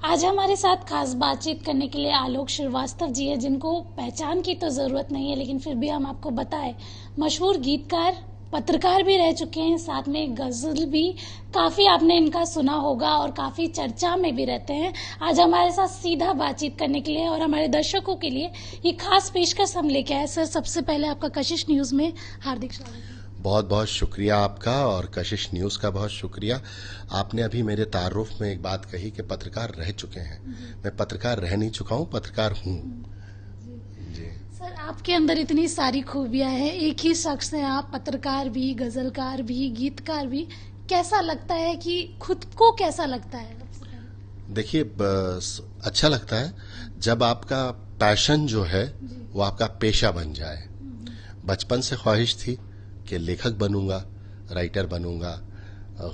आज हमारे साथ खास बातचीत करने के लिए आलोक श्रीवास्तव जी है, जिनको पहचान की तो ज़रूरत नहीं है, लेकिन फिर भी हम आपको बताएं, मशहूर गीतकार, पत्रकार भी रह चुके हैं, साथ में गज़ल भी काफ़ी आपने इनका सुना होगा और काफ़ी चर्चा में भी रहते हैं। आज हमारे साथ सीधा बातचीत करने के लिए और हमारे दर्शकों के लिए ये खास पेशकश हम लेके आए। सर, सबसे पहले आपका कशिश न्यूज़ में हार्दिक स्वागत है। बहुत बहुत शुक्रिया आपका और कशिश न्यूज़ का बहुत शुक्रिया। आपने अभी मेरे तारुफ में एक बात कही कि पत्रकार रह चुके हैं। मैं पत्रकार रह नहीं चुका हूँ, पत्रकार हूँ। जी। सर, आपके अंदर इतनी सारी खूबियां हैं, एक ही शख्स हैं आप, पत्रकार भी, गजलकार भी, गीतकार भी। कैसा लगता है कि खुद को कैसा लगता है? देखिए, बस अच्छा लगता है जब आपका पैशन जो है वो आपका पेशा बन जाए। बचपन से ख्वाहिश थी कि लेखक बनूंगा, राइटर बनूंगा,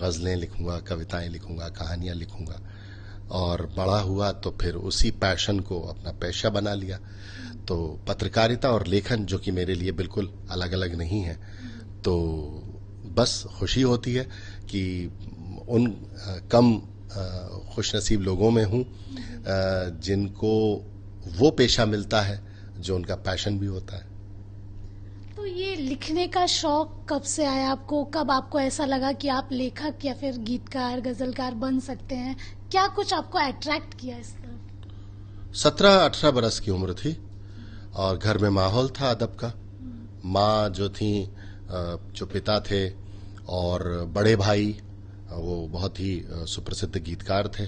गज़लें लिखूंगा, कविताएं लिखूंगा, कहानियां लिखूंगा, और बड़ा हुआ तो फिर उसी पैशन को अपना पेशा बना लिया। तो पत्रकारिता और लेखन, जो कि मेरे लिए बिल्कुल अलग अलग नहीं है, तो बस खुशी होती है कि उन कम खुशनसीब लोगों में हूँ जिनको वो पेशा मिलता है जो उनका पैशन भी होता है। तो ये लिखने का शौक कब से आया आपको? कब आपको ऐसा लगा कि आप लेखक या फिर गीतकार, गजलकार बन सकते हैं? क्या कुछ आपको अट्रैक्ट किया इस तरफ? 17-18 बरस की उम्र थी और घर में माहौल था अदब का। माँ जो थी, जो पिता थे, और बड़े भाई, वो बहुत ही सुप्रसिद्ध गीतकार थे,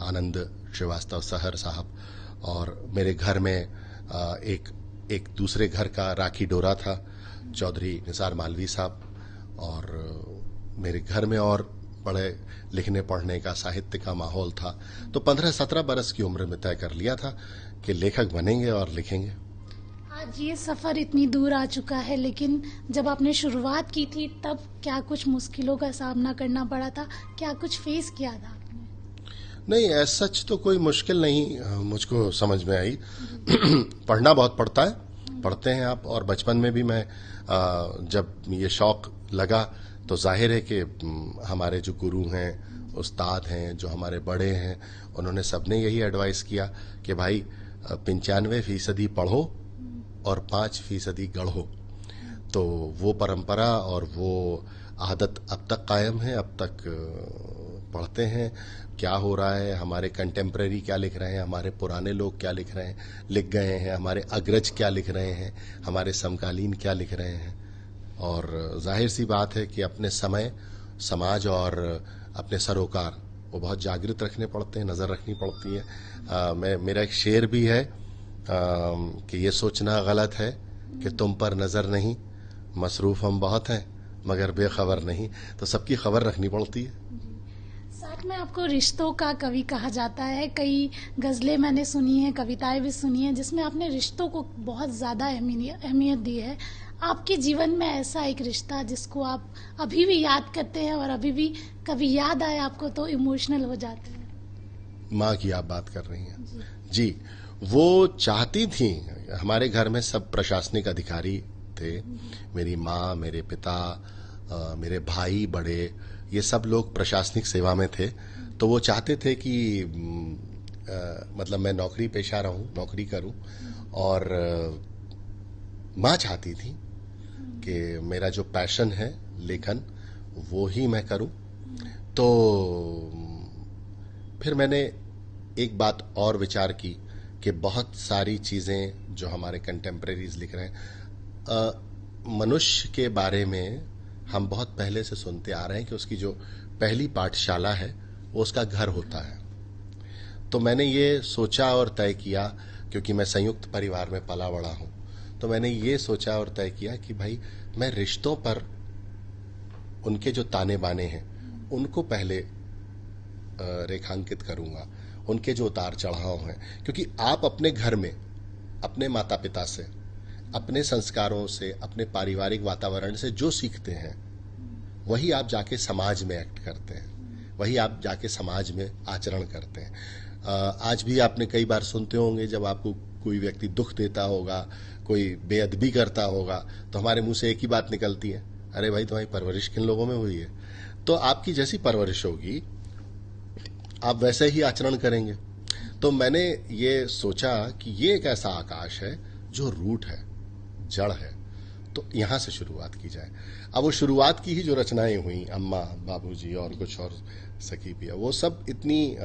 आनंद श्रीवास्तव सहर साहब। और मेरे घर में एक एक दूसरे घर का राखी डोरा था, चौधरी निसार मालवी साहब। और मेरे घर में और बड़े लिखने पढ़ने का, साहित्य का माहौल था। तो 15-17 बरस की उम्र में तय कर लिया था कि लेखक बनेंगे और लिखेंगे। आज ये सफर इतनी दूर आ चुका है, लेकिन जब आपने शुरुआत की थी तब क्या कुछ मुश्किलों का सामना करना पड़ा था? क्या कुछ फेस किया था आपने? नहीं, ऐसा सच तो कोई मुश्किल नहीं मुझको समझ में आई। पढ़ना बहुत पड़ता है, पढ़ते हैं आप। और बचपन में भी मैं जब ये शौक लगा तो जाहिर है कि हमारे जो गुरु हैं, उस्ताद हैं, जो हमारे बड़े हैं, उन्होंने सबने यही एडवाइस किया कि भाई 95% पढ़ो और 5% गढ़ो। तो वो परंपरा और वो आदत अब तक कायम है। अब तक पढ़ते हैं क्या हो रहा है, हमारे कंटेम्प्रेरी क्या लिख रहे हैं, हमारे पुराने लोग क्या लिख गए हैं, हमारे अग्रज क्या लिख रहे हैं, हमारे समकालीन क्या लिख रहे हैं। और जाहिर सी बात है कि अपने समय, समाज और अपने सरोकार वो बहुत जागृत रखने पड़ते हैं, नज़र रखनी पड़ती है। मेरा एक शेर भी है कि ये सोचना गलत है कि तुम पर नज़र नहीं, मसरूफ़ हम बहुत हैं मगर बेखबर नहीं। तो सबकी खबर रखनी पड़ती है। साथ में आपको रिश्तों का कवि कहा जाता है। कई गज़लें मैंने सुनी हैं, कविताएं भी सुनी हैं, जिसमें आपने रिश्तों को बहुत ज़्यादा अहमियत दी है। आपके जीवन में ऐसा एक रिश्ता जिसको आप अभी भी याद करते हैं और अभी भी कभी याद आए आपको तो इमोशनल हो जाते हैं? माँ की आप बात कर रही हैं? जी। वो चाहती थी, हमारे घर में सब प्रशासनिक अधिकारी थे। मेरी माँ, मेरे पिता, मेरे भाई बड़े, ये सब लोग प्रशासनिक सेवा में थे। तो वो चाहते थे कि मतलब मैं नौकरी पेशा रहूं, नौकरी करूं। और माँ चाहती थी कि मेरा जो पैशन है लेखन, वो ही मैं करूं। तो फिर मैंने एक बात और विचार की कि बहुत सारी चीज़ें जो हमारे कंटेम्प्रेरीज लिख रहे हैं, मनुष्य के बारे में हम बहुत पहले से सुनते आ रहे हैं कि उसकी जो पहली पाठशाला है वो उसका घर होता है। तो मैंने ये सोचा और तय किया, क्योंकि मैं संयुक्त परिवार में पला बड़ा हूँ, तो मैंने ये सोचा और तय किया कि भाई मैं रिश्तों पर, उनके जो ताने बाने हैं उनको पहले रेखांकित करूंगा, उनके जो उतार चढ़ाव हैं। क्योंकि आप अपने घर में अपने माता पिता से, अपने संस्कारों से, अपने पारिवारिक वातावरण से जो सीखते हैं वही आप जाके समाज में एक्ट करते हैं, वही आप जाके समाज में आचरण करते हैं। आज भी आपने कई बार सुनते होंगे, जब आपको कोई व्यक्ति दुख देता होगा, कोई बेअदबी करता होगा, तो हमारे मुंह से एक ही बात निकलती है, अरे भाई तुम्हारी परवरिश किन लोगों में हुई है? तो आपकी जैसी परवरिश होगी आप वैसे ही आचरण करेंगे। तो मैंने ये सोचा कि ये एक ऐसा आकाश है जो रूट है, जड़ है, तो यहां से शुरुआत की जाए। अब वो शुरुआत की ही जो रचनाएं हुई, अम्मा, बाबूजी और कुछ और सखी पिया, वो सब इतनी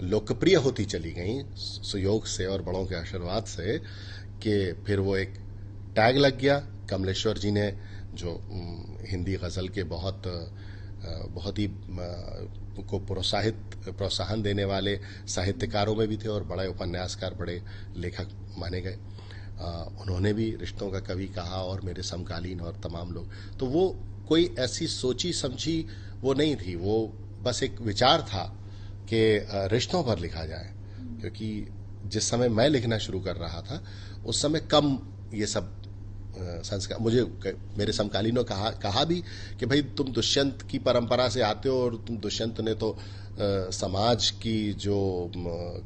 लोकप्रिय होती चली गई सुयोग से और बड़ों के आशीर्वाद से कि फिर वो एक टैग लग गया। कमलेश्वर जी ने जो हिंदी गज़ल के बहुत ही को प्रोत्साहन देने वाले साहित्यकारों में भी थे और बड़े उपन्यासकार, बड़े लेखक माने गए। उन्होंने भी रिश्तों का कवि कहा और मेरे समकालीन और तमाम लोग। तो वो कोई ऐसी सोची समझी वो नहीं थी, वो बस एक विचार था कि रिश्तों पर लिखा जाए, क्योंकि जिस समय मैं लिखना शुरू कर रहा था उस समय कम ये सब संस्कार। मुझे मेरे समकालीनों कहा भी कि भाई तुम दुष्यंत की परंपरा से आते हो और तुम दुष्यंत ने तो समाज की जो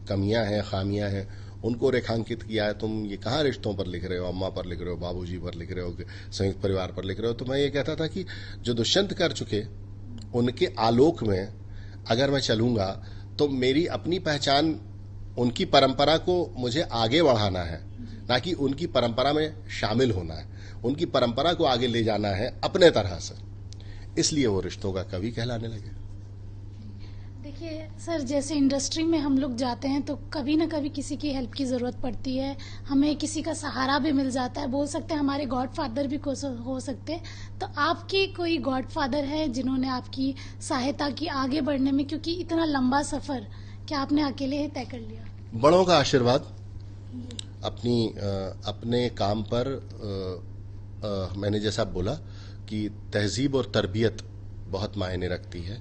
कमियां हैं, खामियां हैं, उनको रेखांकित किया है। तुम ये कहाँ रिश्तों पर लिख रहे हो, अम्मा पर लिख रहे हो, बाबूजी पर लिख रहे हो, संयुक्त परिवार पर लिख रहे हो। तो मैं ये कहता था कि जो दुष्यंत कर चुके उनके आलोक में अगर मैं चलूंगा तो मेरी अपनी पहचान, उनकी परंपरा को मुझे आगे बढ़ाना है, ना कि उनकी परंपरा में शामिल होना है। उनकी परंपरा को आगे ले जाना है अपने तरह से। इसलिए वो रिश्तों का कवि कहलाने लगे। देखिए सर, जैसे इंडस्ट्री में हम लोग जाते हैं तो कभी ना कभी किसी की हेल्प की ज़रूरत पड़ती है, हमें किसी का सहारा भी मिल जाता है, बोल सकते हैं हमारे गॉड फादर भी हो सकते हैं। तो आपके कोई गॉड फादर है जिन्होंने आपकी सहायता की आगे बढ़ने में, क्योंकि इतना लंबा सफ़र क्या आपने अकेले ही तय कर लिया? बड़ों का आशीर्वाद अपने काम पर, मैंने जैसा बोला कि तहजीब और तरबियत बहुत मायने रखती है।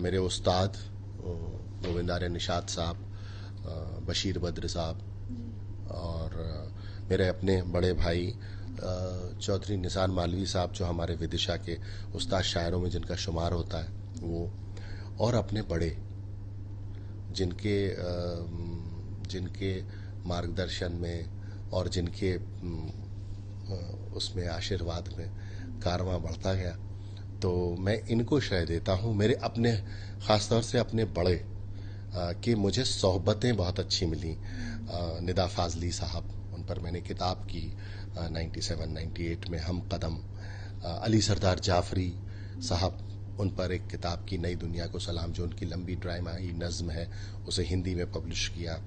मेरे उस्ताद गोविंद आर्य निषाद साहब, बशीर बद्र साहब और मेरे अपने बड़े भाई चौधरी निसार मालवी साहब, जो हमारे विदिशा के उस्ताद शायरों में जिनका शुमार होता है वो, और अपने बड़े जिनके मार्गदर्शन में और जिनके उसमें आशीर्वाद में कारवां बढ़ता गया। तो मैं इनको श्रेय देता हूँ। मेरे अपने, ख़ासतौर से अपने बड़े कि मुझे सोहबतें बहुत अच्छी मिली। निदा फाजली साहब, उन पर मैंने किताब की 97-98 में, हम कदम। अली सरदार जाफरी साहब, उन पर एक किताब की नई दुनिया को सलाम, जो उनकी लंबी ड्रामाई नज़्म है, उसे हिंदी में पब्लिश किया।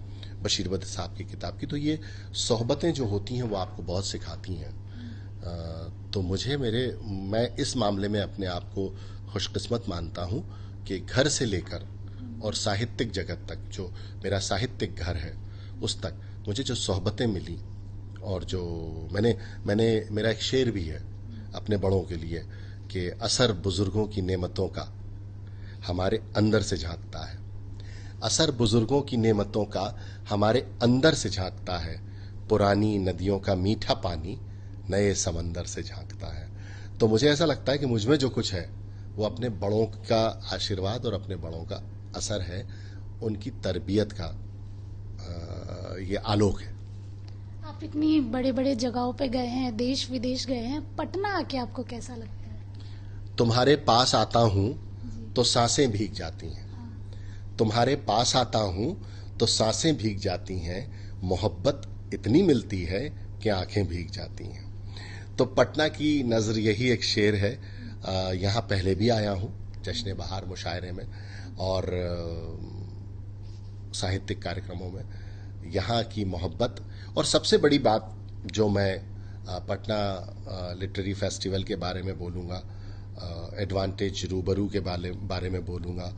बशीर बद्र साहब की किताब की। तो ये सोहबतें जो होती हैं वो आपको बहुत सिखाती हैं। तो मैं इस मामले में अपने आप को खुशकिस्मत मानता हूँ कि घर से लेकर और साहित्यिक जगत तक, जो मेरा साहित्यिक घर है उस तक मुझे जो सोहबतें मिली, और जो मेरा एक शेर भी है अपने बड़ों के लिए कि असर बुजुर्गों की नेमतों का हमारे अंदर से झांकता है। असर बुजुर्गों की नेमतों का हमारे अंदर से झांकता है, पुरानी नदियों का मीठा पानी नए समंदर से झांकता है। तो मुझे ऐसा लगता है कि मुझमें जो कुछ है वो अपने बड़ों का आशीर्वाद और अपने बड़ों का असर है, उनकी तरबियत का ये आलोक है। आप इतनी बड़े बड़े जगहों पे गए हैं, देश विदेश गए हैं, पटना आके आपको कैसा लगता है? तुम्हारे पास आता हूँ तो सांसें भीग जाती हैं, तुम्हारे पास आता हूँ तो सांसें भीग जाती हैं, मोहब्बत इतनी मिलती है कि आंखें भीग जाती हैं। तो पटना की नज़र यही एक शेर है। यहाँ पहले भी आया हूँ जश्न बहार मुशायरे में और साहित्यिक कार्यक्रमों में। यहाँ की मोहब्बत, और सबसे बड़ी बात जो मैं पटना लिटरेरी फेस्टिवल के बारे में बोलूँगा, एडवांटेज रूबरू के बारे में बोलूँगा,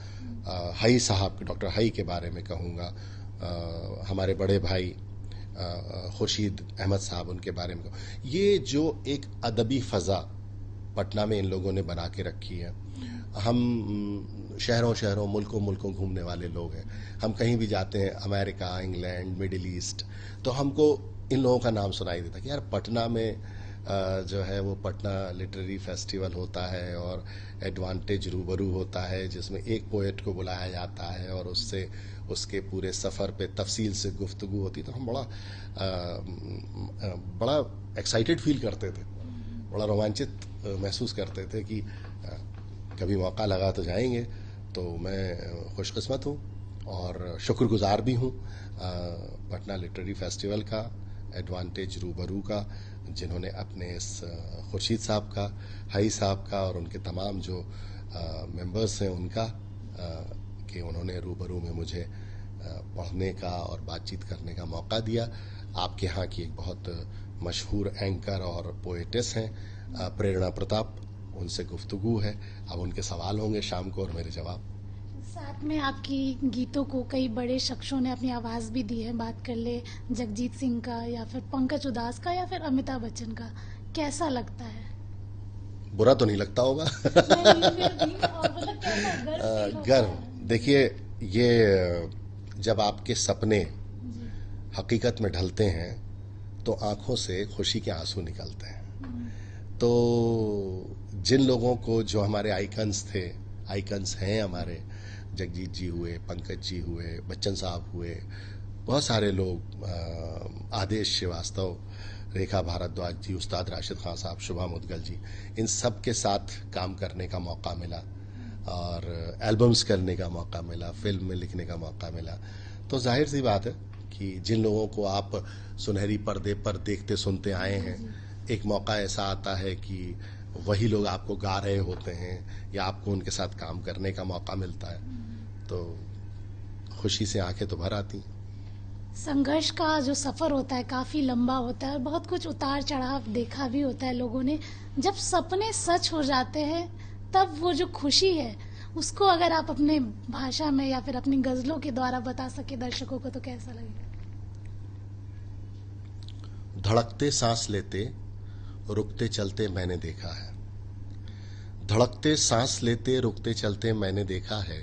हई साहब, डॉक्टर हई के बारे में कहूँगा, हमारे बड़े भाई खुर्शीद अहमद साहब, उनके बारे में। ये जो एक अदबी फ़ज़ा पटना में इन लोगों ने बना के रखी है। हम शहरों शहरों, मुल्कों मुल्कों घूमने वाले लोग हैं। हम कहीं भी जाते हैं, अमेरिका, इंग्लैंड, मिडिल ईस्ट, तो हमको इन लोगों का नाम सुनाई देता कि यार पटना में जो है वो पटना लिटरेरी फेस्टिवल होता है और एडवांटेज रूबरू होता है, जिसमें एक पोएट को बुलाया जाता है और उससे उसके पूरे सफ़र पे तफसील से गुफ्तगू होती। तो हम बड़ा एक्साइटेड फील करते थे, बड़ा रोमांचित महसूस करते थे कि कभी मौका लगा तो जाएंगे। तो मैं खुशकिस्मत हूँ और शुक्रगुजार भी हूँ पटना लिटरेरी फेस्टिवल का, एडवांटेज रूबरू का, जिन्होंने अपने इस खुर्शीद साहब का, हई साहब का और उनके तमाम जो मेंबर्स हैं उनका कि उन्होंने रूबरू में मुझे पढ़ने का और बातचीत करने का मौका दिया। आपके यहाँ की एक बहुत मशहूर एंकर और पोएटेस हैं प्रेरणा प्रताप, उनसे गुफ्तगू है। अब उनके सवाल होंगे शाम को और मेरे जवाब। साथ में आपकी गीतों को कई बड़े शख्सों ने अपनी आवाज़ भी दी है। बात कर ले जगजीत सिंह का या फिर पंकज उधास का या फिर अमिताभ बच्चन का, कैसा लगता है? बुरा तो नहीं लगता होगा। नहीं, फिर भी, और मतलब कैसा गर्व feel होता गर्व, है? देखिए ये जब आपके सपने जी, हकीकत में ढलते हैं तो आंखों से खुशी के आंसू निकलते हैं। तो जिन लोगों को, जो हमारे आइकन्स थे, आइकन्स हैं हमारे, जगजीत जी हुए, पंकज जी हुए, बच्चन साहब हुए, बहुत सारे लोग, आदेश श्रीवास्तव, रेखा भारद्वाज जी, उस्ताद राशिद खान साहब, शुभा मुदगल जी, इन सब के साथ काम करने का मौका मिला और एल्बम्स करने का मौका मिला, फिल्म में लिखने का मौका मिला। तो जाहिर सी बात है कि जिन लोगों को आप सुनहरी पर्दे पर देखते सुनते आए हैं, एक मौका ऐसा आता है कि वही लोग आपको गा रहे होते हैं या आपको उनके साथ काम करने का मौका मिलता है, तो खुशी से आंखें तो भर आती हैं। संघर्ष का जो सफर होता है काफी लंबा होता है और बहुत कुछ उतार चढ़ाव देखा भी होता है लोगों ने। जब सपने सच हो जाते हैं तब वो जो खुशी है उसको अगर आप अपने भाषा में या फिर अपनी गजलों के द्वारा बता सके दर्शकों को, तो कैसा लगेगा? धड़कते सांस लेते रुकते चलते मैंने देखा है, धड़कते सांस लेते रुकते चलते मैंने देखा है,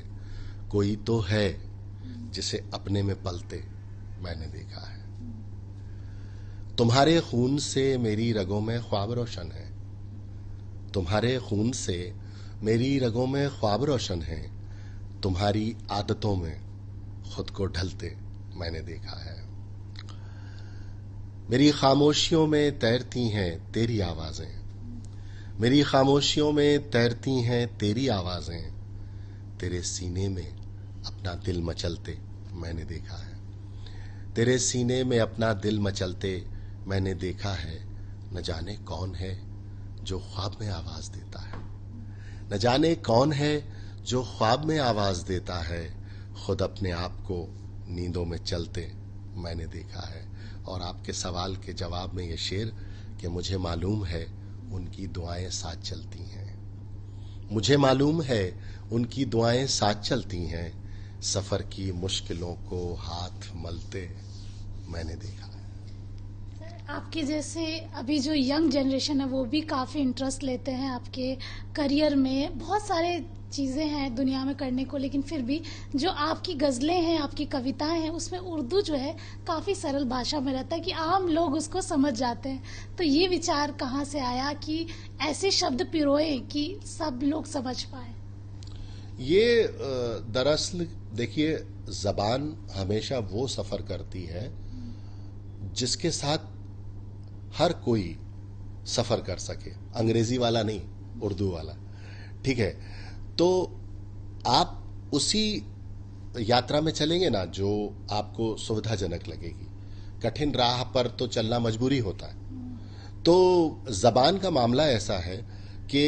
कोई तो है जिसे अपने में पलते मैंने देखा है। तुम्हारे खून से मेरी रगों में ख्वाब रोशन है, तुम्हारे खून से मेरी रगों में ख्वाब रोशन है, तुम्हारी आदतों में खुद को ढलते मैंने देखा है। मेरी खामोशियों में तैरती हैं तेरी आवाजें, मेरी खामोशियों में तैरती हैं तेरी आवाजें, तेरे सीने में अपना दिल मचलते मैंने देखा है, तेरे सीने में अपना दिल मचलते मैंने देखा है। न जाने कौन है जो ख्वाब में आवाज देता है, न जाने कौन है जो ख्वाब में आवाज देता है, खुद अपने आप को नींदों में चलते मैंने देखा है। और आपके सवाल के जवाब में ये शेर कि मुझे मालूम है उनकी दुआएं साथ चलती हैं, मुझे मालूम है उनकी दुआएं साथ चलती हैं, सफर की मुश्किलों को हाथ मलते मैंने देखा है। आपके जैसे अभी जो यंग जनरेशन है वो भी काफ़ी इंटरेस्ट लेते हैं आपके करियर में। बहुत सारे चीज़ें हैं दुनिया में करने को, लेकिन फिर भी जो आपकी गज़लें हैं, आपकी कविताएं हैं, उसमें उर्दू जो है काफ़ी सरल भाषा में रहता है कि आम लोग उसको समझ जाते हैं। तो ये विचार कहाँ से आया कि ऐसे शब्द पिरोए कि सब लोग समझ पाए? ये दरअसल देखिए, जबान हमेशा वो सफर करती है जिसके साथ हर कोई सफर कर सके, अंग्रेजी वाला नहीं, उर्दू वाला, ठीक है। तो आप उसी यात्रा में चलेंगे ना जो आपको सुविधाजनक लगेगी। कठिन राह पर तो चलना मजबूरी होता है। तो जबान का मामला ऐसा है कि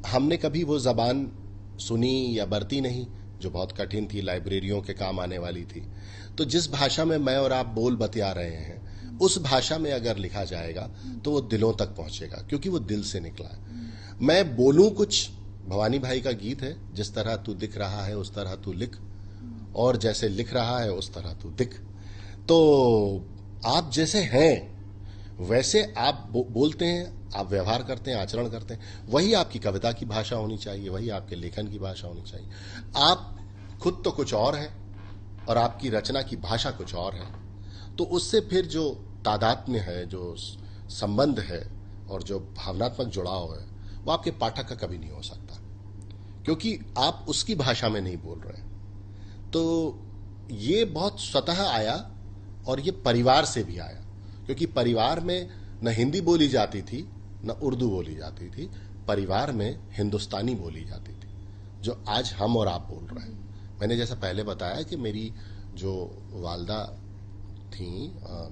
हमने कभी वो जबान सुनी या बरती नहीं जो बहुत कठिन थी, लाइब्रेरियों के काम आने वाली थी। तो जिस भाषा में मैं और आप बोल बतिया रहे हैं, उस भाषा में अगर लिखा जाएगा तो वो दिलों तक पहुंचेगा, क्योंकि वो दिल से निकला है। मैं बोलूं कुछ, भवानी भाई का गीत है, जिस तरह तू दिख रहा है उस तरह तू लिख, और जैसे लिख रहा है उस तरह तू दिख। तो आप जैसे हैं वैसे आप बोलते हैं, आप व्यवहार करते हैं, आचरण करते हैं, वही आपकी कविता की भाषा होनी चाहिए, वही आपके लेखन की भाषा होनी चाहिए। आप खुद तो कुछ और हैं और आपकी रचना की भाषा कुछ और है। तो उससे फिर जो तादात्म्य है, जो संबंध है और जो भावनात्मक जुड़ाव है, वो आपके पाठक का कभी नहीं हो सकता, क्योंकि आप उसकी भाषा में नहीं बोल रहे। तो ये बहुत स्वतः आया और ये परिवार से भी आया, क्योंकि परिवार में न हिंदी बोली जाती थी न उर्दू बोली जाती थी, परिवार में हिंदुस्तानी बोली जाती थी, जो आज हम और आप बोल रहे हैं। मैंने जैसा पहले बताया कि मेरी जो वालदा थी,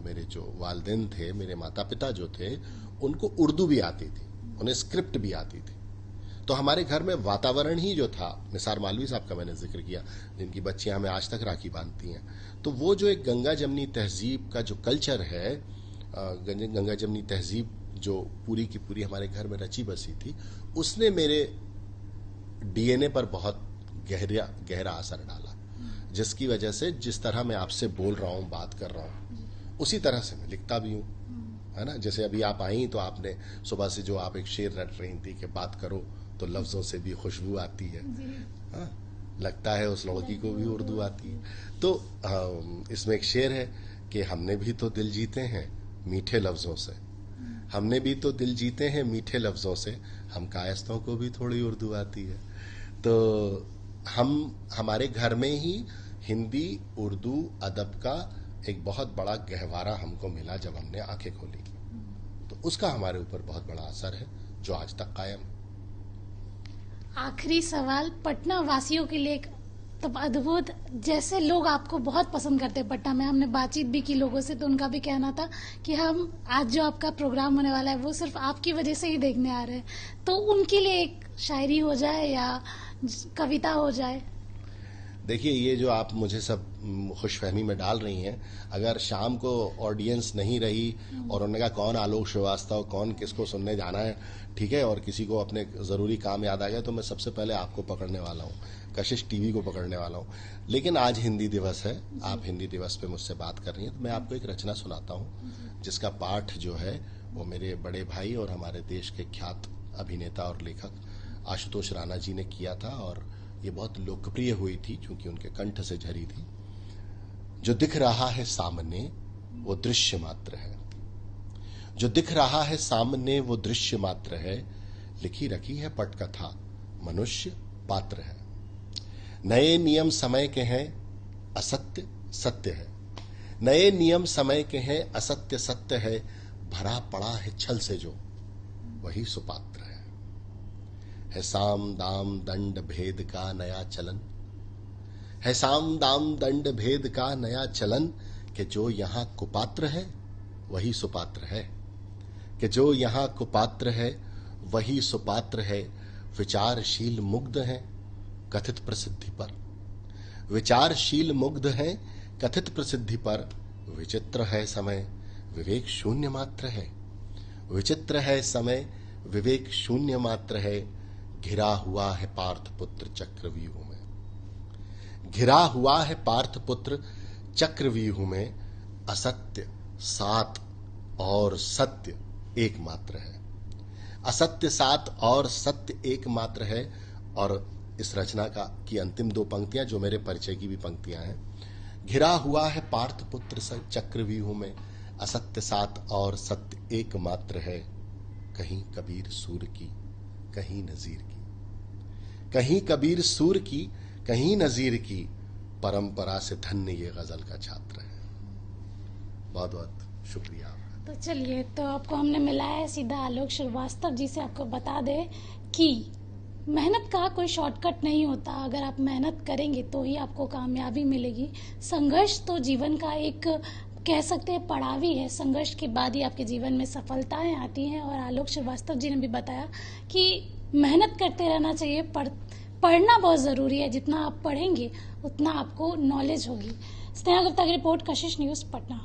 मेरे जो वालिदैन थे, मेरे माता पिता जो थे, उनको उर्दू भी आती थी, उन्हें स्क्रिप्ट भी आती थी। तो हमारे घर में वातावरण ही जो था, निसार मालवी साहब का मैंने जिक्र किया, जिनकी बच्चियां हमें आज तक राखी बांधती हैं, तो वो जो एक गंगा जमनी तहजीब का जो कल्चर है, गंगा जमनी तहजीब जो पूरी की पूरी हमारे घर में रची बसी थी, उसने मेरे डीएनए पर बहुत गहरा असर डाला, जिसकी वजह से जिस तरह मैं आपसे बोल रहा हूँ, बात कर रहा हूँ, उसी तरह से मैं लिखता भी हूँ, है ना। जैसे अभी आप आई तो आपने सुबह से जो आप एक शेर रट रही थी कि बात करो तो लफ्जों से भी खुशबू आती है, हाँ, लगता है उस लड़की को भी उर्दू आती है। तो इसमें एक शेर है कि हमने भी तो दिल जीते हैं मीठे लफ्जों से, हमने भी तो दिल जीते हैं मीठे लफ्जों से, हम कायस्तों को भी थोड़ी उर्दू आती है। तो हमारे घर में ही हिंदी उर्दू अदब का एक बहुत बड़ा गहवारा हमको मिला जब हमने आंखें खोली, तो उसका हमारे ऊपर बहुत बड़ा असर है जो आज तक कायम। आखिरी सवाल, पटना वासियों के लिए एक तब अद्भुत, जैसे लोग आपको बहुत पसंद करते हैं पटना में, हमने बातचीत भी की लोगों से, तो उनका भी कहना था कि हम आज जो आपका प्रोग्राम होने वाला है वो सिर्फ आपकी वजह से ही देखने आ रहे हैं, तो उनके लिए एक शायरी हो जाए या कविता हो जाए। देखिए, ये जो आप मुझे सब खुशफहमी में डाल रही हैं, अगर शाम को ऑडियंस नहीं रही और उन्होंने कहा कौन आलोक श्रीवास्तव, कौन किसको सुनने जाना है, ठीक है, और किसी को अपने ज़रूरी काम याद आ गया, तो मैं सबसे पहले आपको पकड़ने वाला हूँ, कशिश टीवी को पकड़ने वाला हूँ। लेकिन आज हिंदी दिवस है, आप हिंदी दिवस पे मुझसे बात कर रही हैं, तो मैं आपको एक रचना सुनाता हूँ जिसका पाठ जो है वो मेरे बड़े भाई और हमारे देश के ख्यात अभिनेता और लेखक आशुतोष राणा जी ने किया था, और ये बहुत लोकप्रिय हुई थी क्योंकि उनके कंठ से झरी थी। जो दिख रहा है सामने वो दृश्य मात्र है, जो दिख रहा है सामने वो दृश्य मात्र है, लिखी रखी है पटकथा मनुष्य पात्र है। नए नियम समय के हैं, असत्य सत्य है, नए नियम समय के हैं, असत्य सत्य है, भरा पड़ा है छल से जो वही सुपात्र है साम दाम दंड भेद का नया चलन, है साम दाम दंड भेद का नया चलन, कि जो यहां कुपात्र है वही सुपात्र है, कि जो यहां कुपात्र है वही सुपात्र है। विचारशील मुग्ध हैं कथित प्रसिद्धि पर, विचारशील मुग्ध हैं कथित प्रसिद्धि पर, विचित्र है समय विवेक शून्य मात्र है, विचित्र है समय विवेक शून्य मात्र है। घिरा हुआ है पार्थपुत्र चक्रव्यूह में, घिरा हुआ है पार्थपुत्र चक्रव्यूह में, असत्य सात और सत्य एक मात्र है, असत्य सात और सत्य एक मात्र है। और इस रचना की अंतिम दो पंक्तियां जो मेरे परिचय की भी पंक्तियां हैं, घिरा हुआ है पार्थपुत्र चक्रव्यूह में, असत्य सात और सत्य एक मात्र है। कहीं कबीर सूर की कहीं नजीर की, कहीं कबीर सूर की कहीं नजीर की, परंपरा से धन्य ये गजल का छात्र है। बहुत बहुत शुक्रिया आपका। तो चलिए, तो आपको हमने मिलाया है सीधा आलोक श्रीवास्तव जी से। आपको बता दें कि मेहनत का कोई शॉर्टकट नहीं होता, अगर आप मेहनत करेंगे तो ही आपको कामयाबी मिलेगी। संघर्ष तो जीवन का एक कह सकते हैं पड़ाव ही है, संघर्ष के बाद ही आपके जीवन में सफलताएं आती हैं। और आलोक श्रीवास्तव जी ने भी बताया कि मेहनत करते रहना चाहिए, पढ़ना बहुत ज़रूरी है, जितना आप पढ़ेंगे उतना आपको नॉलेज होगी। स्नेहा गुप्ता की रिपोर्ट, कशिश न्यूज़, पटना।